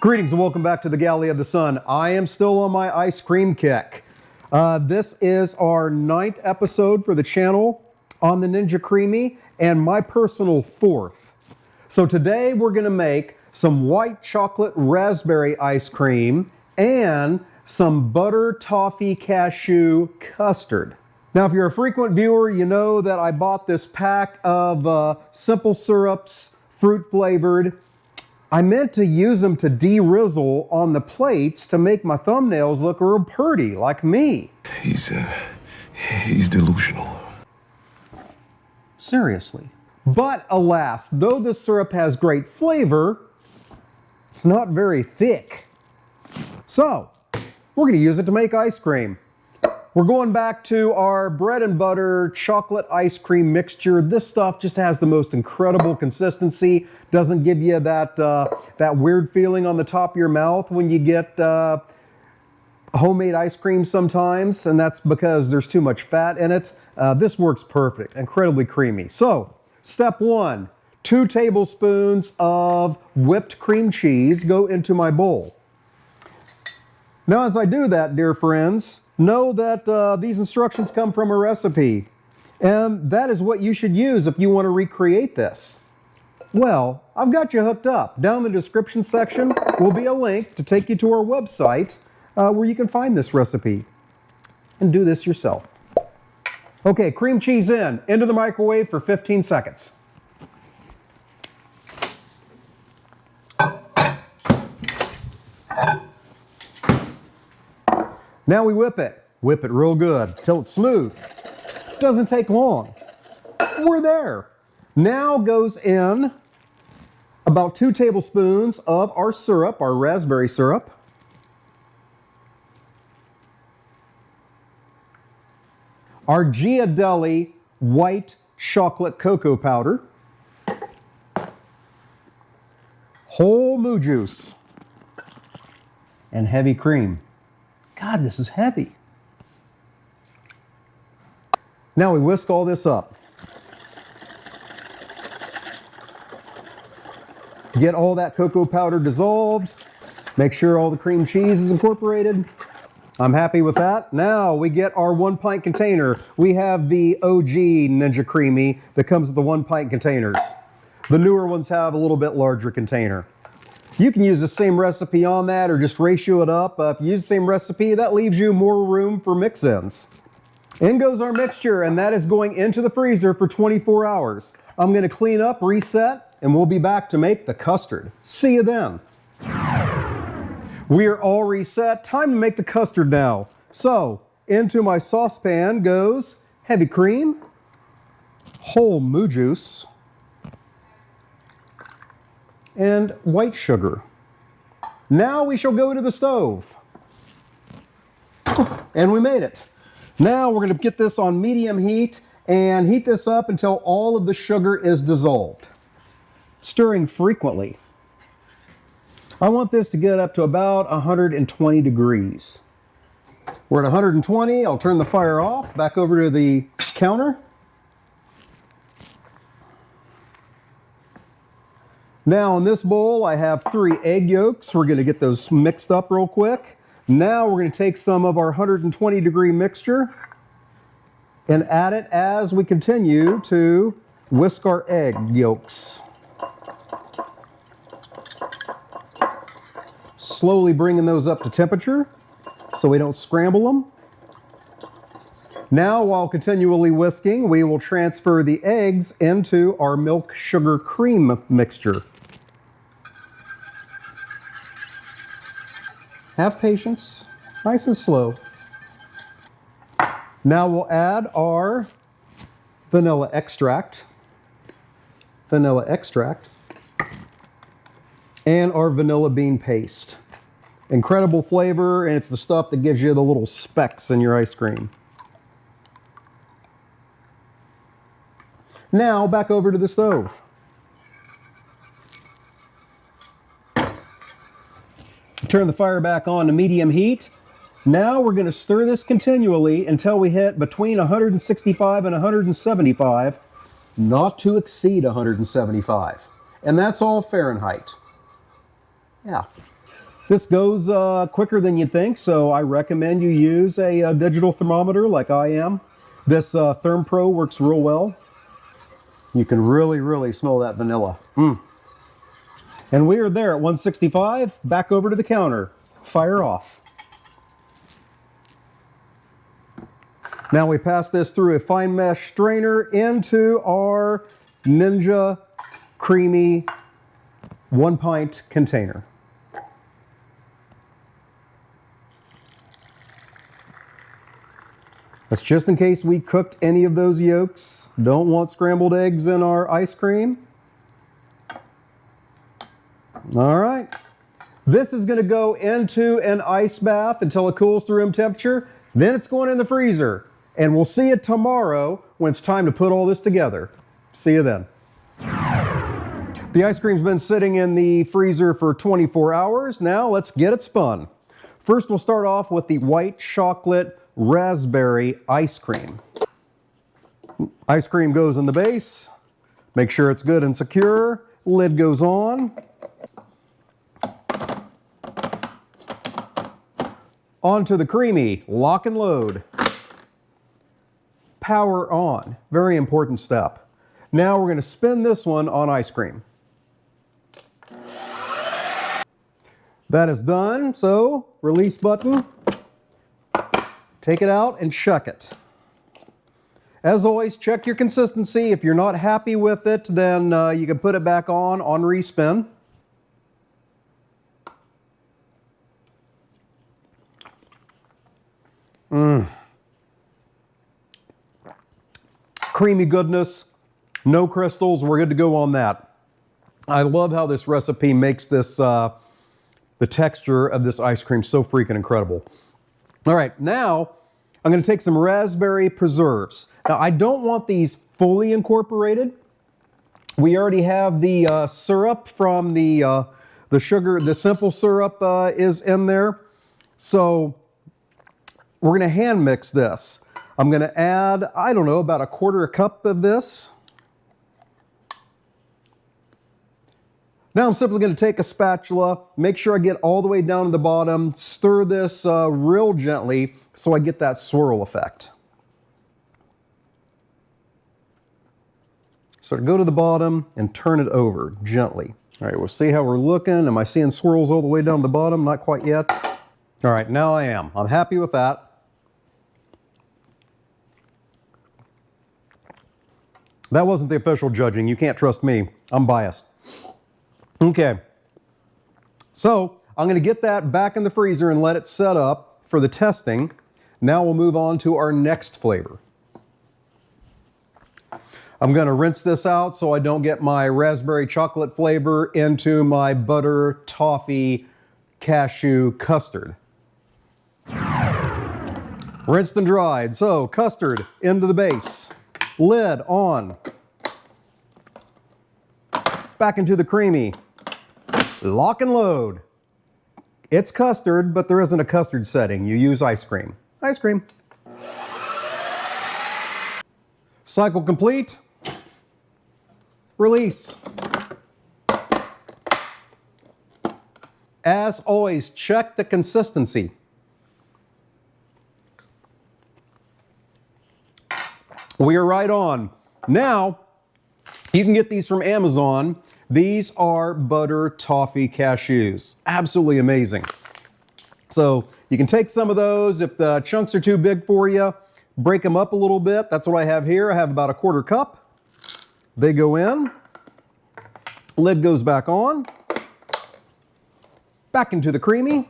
Greetings and welcome back to the Galley of the Sun. I am still on my ice cream kick. This is our 9th episode for the channel on the Ninja CREAMi and my personal 4th. So today we're going to make some white chocolate raspberry ice cream and some butter toffee cashew custard. Now if you're a frequent viewer, you know that I bought this pack of simple syrups, fruit flavored. I meant to use them to de-rizzle on the plates to make my thumbnails look real pretty, like me. He's delusional. Seriously. But alas, though the syrup has great flavor, it's not very thick. So, we're going to use it to make ice cream. We're going back to our bread and butter chocolate ice cream mixture. This stuff just has the most incredible consistency. Doesn't give you that weird feeling on the top of your mouth when you get homemade ice cream sometimes, and that's because there's too much fat in it. This works perfect, incredibly creamy. So, step 1, 2 tablespoons of whipped cream cheese go into my bowl. Now as I do that, dear friends, know that these instructions come from a recipe, and that is what you should use if you want to recreate this. Well, I've got you hooked up. Down in the description section will be a link to take you to our website where you can find this recipe and do this yourself. Okay, cream cheese into the microwave for 15 seconds. Now we whip it. Whip it real good till it's smooth. It doesn't take long. We're there. Now goes in about 2 tablespoons of our syrup, our raspberry syrup. Our Ghirardelli white chocolate cocoa powder. Whole moo juice. And heavy cream. God, this is heavy. Now we whisk all this up. Get all that cocoa powder dissolved. Make sure all the cream cheese is incorporated. I'm happy with that. Now we get our 1 pint container. We have the OG Ninja CREAMi that comes with the 1 pint containers. The newer ones have a little bit larger container. You can use the same recipe on that or just ratio it up. If you use the same recipe, that leaves you more room for mix-ins. In goes our mixture, and that is going into the freezer for 24 hours. I'm going to clean up, reset, and we'll be back to make the custard. See you then. We are all reset. Time to make the custard now. So, into my saucepan goes heavy cream, whole moo juice, and white sugar. Now we shall go to the stove. And we made it. Now we're going to get this on medium heat and heat this up until all of the sugar is dissolved. Stirring frequently. I want this to get up to about 120 degrees. We're at 120. I'll turn the fire off. Back over to the counter. Now in this bowl I have 3 egg yolks. We're going to get those mixed up real quick. Now we're going to take some of our 120 degree mixture and add it as we continue to whisk our egg yolks. Slowly bringing those up to temperature so we don't scramble them. Now, while continually whisking, we will transfer the eggs into our milk sugar cream mixture. Have patience, nice and slow. Now we'll add our vanilla extract, and our vanilla bean paste. Incredible flavor, and it's the stuff that gives you the little specks in your ice cream. Now back over to the stove. Turn the fire back on to medium heat. Now we're going to stir this continually until we hit between 165 and 175, not to exceed 175. And that's all Fahrenheit. Yeah. This goes quicker than you think, so I recommend you use a digital thermometer like I am. This Therm Pro works real well. You can really, really smell that vanilla. And we are there at 165. Back over to the counter. Fire off. Now we pass this through a fine mesh strainer into our Ninja CREAMi 1 pint container. That's just in case we cooked any of those yolks. Don't want scrambled eggs in our ice cream. All right. This is going to go into an ice bath until it cools to room temperature. Then it's going in the freezer. And we'll see you tomorrow when it's time to put all this together. See you then. The ice cream's been sitting in the freezer for 24 hours. Now let's get it spun. First, we'll start off with the white chocolate raspberry ice cream. Ice cream goes in the base. Make sure it's good and secure. Lid goes on. Onto the CREAMi. Lock and load. Power on. Very important step. Now we're going to spin this one on ice cream. That is done, so release button. Take it out and shuck it. As always, check your consistency. If you're not happy with it, then you can put it back on respin. Creamy goodness, no crystals, we're good to go on that. I love how this recipe makes this, the texture of this ice cream so freaking incredible. All right, now I'm going to take some raspberry preserves. Now I don't want these fully incorporated. We already have the syrup from the sugar, the simple syrup is in there. So we're going to hand mix this. I'm going to add, I don't know, about 1/4 cup of this. Now I'm simply going to take a spatula, make sure I get all the way down to the bottom, stir this real gently so I get that swirl effect. So go to the bottom and turn it over gently. All right, we'll see how we're looking. Am I seeing swirls all the way down the bottom? Not quite yet. All right, now I am. I'm happy with that. That wasn't the official judging. You can't trust me. I'm biased. Okay. So I'm going to get that back in the freezer and let it set up for the testing. Now we'll move on to our next flavor. I'm going to rinse this out so I don't get my raspberry chocolate flavor into my butter toffee cashew custard. Rinsed and dried. So custard into the base. Lid on. Back into the CREAMi. Lock and load. It's custard, but there isn't a custard setting. You use ice cream. Ice cream. Cycle complete. Release. As always, check the consistency. We are right on. Now, you can get these from Amazon. These are butter toffee cashews. Absolutely amazing. So you can take some of those. If the chunks are too big for you, break them up a little bit. That's what I have here. I have about 1/4 cup. They go in. Lid goes back on. Back into the CREAMi.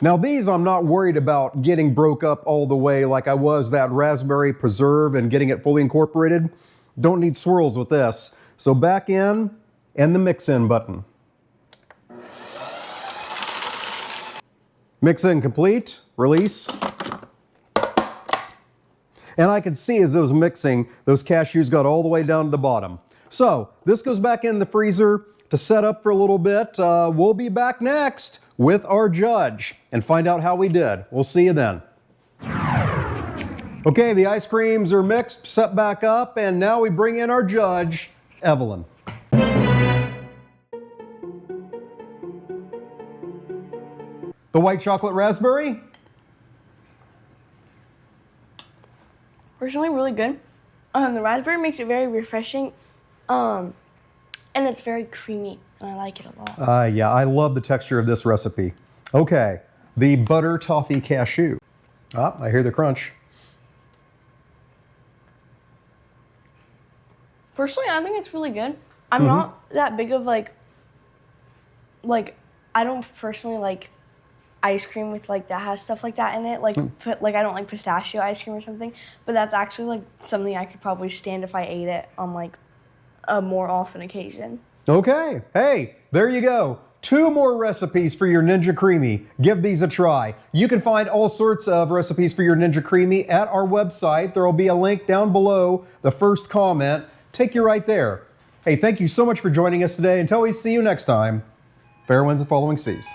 Now these I'm not worried about getting broke up all the way like I was that raspberry preserve and getting it fully incorporated. Don't need swirls with this. So back in and the mix in button. Mix in complete, release. And I can see as those mixing, those cashews got all the way down to the bottom. So this goes back in the freezer to set up for a little bit. We'll be back next with our judge and find out how we did. We'll see you then. Okay, the ice creams are mixed, set back up, and now we bring in our judge, Evelyn. The white chocolate raspberry? Personally, really good. The raspberry makes it very refreshing, and it's very creamy, and I like it a lot. Yeah, I love the texture of this recipe. Okay, the butter toffee cashew. Ah, I hear the crunch. Personally, I think it's really good. I'm not that big of like I don't personally like ice cream with like that has stuff like that in it. Like I don't like pistachio ice cream or something, but that's actually like something I could probably stand if I ate it on like a more often occasion. Okay, hey, there you go. 2 more recipes for your Ninja CREAMi. Give these a try. You can find all sorts of recipes for your Ninja CREAMi at our website. There will be a link down below the first comment. Take you right there. Hey, thank you so much for joining us today. Until we see you next time, fair winds and following seas.